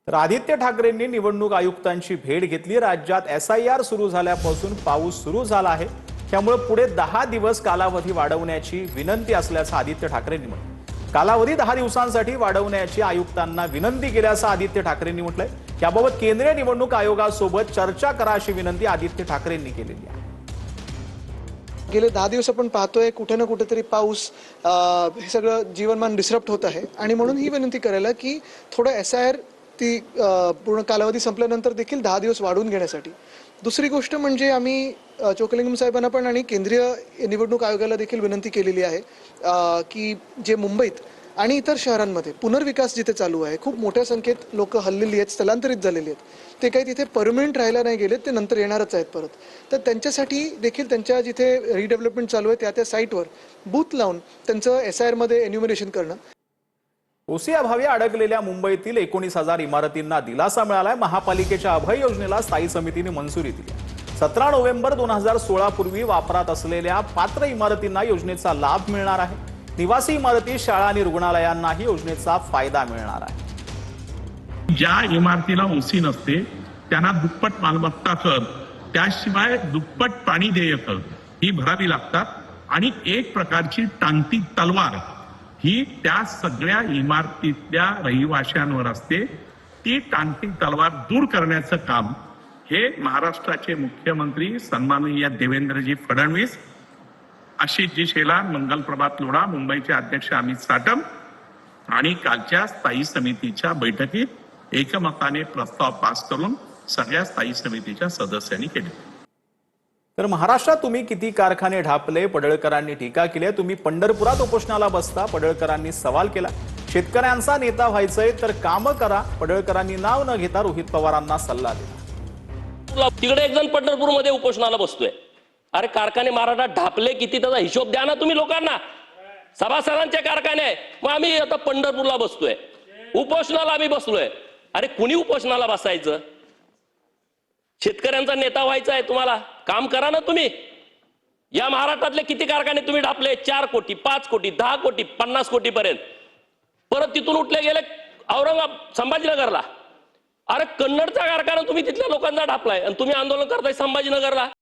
तर आदित्य ठाकरेंनी निवडणूक आयुक्तांची भेट घेतली। राज्यात SIR सुरू झाल्यापासून पाऊस सुरू झाला आहे, त्यामुळे पुढे 10 दिवस कालावधी वाढवण्याची विनंती असल्याचं आदित्य ठाकरेंनी म्हटलं। कालावधी 10 दिवसांसाठी वाढवण्याची आयुक्तांना विनंती केल्याचं आदित्य ठाकरेंनी म्हटलंय। याबाबत केंद्रीय निवडणूक आयोगासोबत चर्चा करा अशी विनंती आदित्य ठाकरेंनी केलेली आहे। गेले 10 दिवस आपण पाहतोय कुठे ना कुठेतरी पाऊस हे सगळं जीवनमान डिस्टर्ब होत आहे आणि म्हणून ही विनंती करायला की थोडं SIR ती पूर्ण कालावधी संपल्यानंतर देखील 10 दिवस वाढवून घेण्यासाठी। दुसरी गोष्ट म्हणजे आम्ही चोक्कलिंगम साहेबांना पण आणि केंद्रीय निवडणूक आयोगाला देखील विनंती केलेली आहे की जे मुंबईत आणि इतर शहरांमध्ये पुनर्विकास जिथे चालू आहे, खूप मोठ्या संख्येत लोक हल्लेली आहेत, स्थलांतरित झालेली आहेत, ते काही तिथे परमनंट राहायला नाही गेलेत, ते नंतर येणारच आहेत परत। तर त्यांच्यासाठी देखील त्यांच्या जिथे रिडेव्हलपमेंट चालू आहे त्या साईटवर बूथ लावून त्यांचं SIR मध्ये एन्युमरेशन करणं। ओसी अभावी अडकलेल्या मुंबईतील 19,000 इमारतींना दिलासा मिळालाय। महापालिकेच्या अभय योजनेला स्थायी समितीने मंजुरी दिली। 17 नोव्हेंबर 2016 पूर्वी वापरात असलेल्या पात्र इमारतींना योजनेचा लाभ मिळणार आहे। निवासी इमारती, शाळा आणि रुग्णालयांनाही योजनेचा फायदा मिळणार आहे। ज्या इमारतीला ओसी नसते त्यांना दुप्पट मालमत्ता कर, त्याशिवाय दुप्पट पाणी देय कर ही भरावी लागतात आणि एक प्रकारची टांगती तलवार ही त्या सगळ्या इमारतीतल्या रहिवाशांवर असते। ती टांगती तलवार दूर करण्याचं काम हे महाराष्ट्राचे मुख्यमंत्री सन्माननीय देवेंद्रजी फडणवीस, आशिषजी शेलार, मंगलप्रभात लोढा, मुंबईचे अध्यक्ष अमित साटम आणि कालच्या स्थायी समितीच्या बैठकीत एकमताने प्रस्ताव पास करून सगळ्या स्थायी समितीच्या सदस्यांनी केले। तर महाराष्ट्रात तुम्ही किती कारखाने ढापले, पडळकरांनी टीका केली। तुम्ही पंढरपुरात उपोषणाला बसता, पडळकरांनी सवाल केला। शेतकऱ्यांचा नेता व्हायचंय तर काम करा, पडळकरांनी नाव न घेता रोहित पवारांना सल्ला दिला। तिकडे एक जण पंढरपूरमध्ये उपोषणाला बसतोय। अरे कारखाने महाराष्ट्रात ढापले किती त्याचा हिशोब द्या ना तुम्ही लोकांना। सभासदांचे कारखाने आहे, मग आम्ही आता पंढरपूरला बसतोय, उपोषणाला आम्ही बसलोय। अरे कुणी उपोषणाला बसायचं? शेतकऱ्यांचा नेता व्हायचा आहे तुम्हाला, काम करा ना तुम्ही। या महाराष्ट्रातले किती कारखाने तुम्ही ढापले? 4 कोटी, 5 कोटी, 10 कोटी, 50 कोटी पर्यंत। परत तिथून उठले गेले संभाजीनगरला। अरे कन्नडचा कारखाना तुम्ही तिथल्या लोकांचा ढापलाय आणि तुम्ही आंदोलन करताय संभाजीनगरला।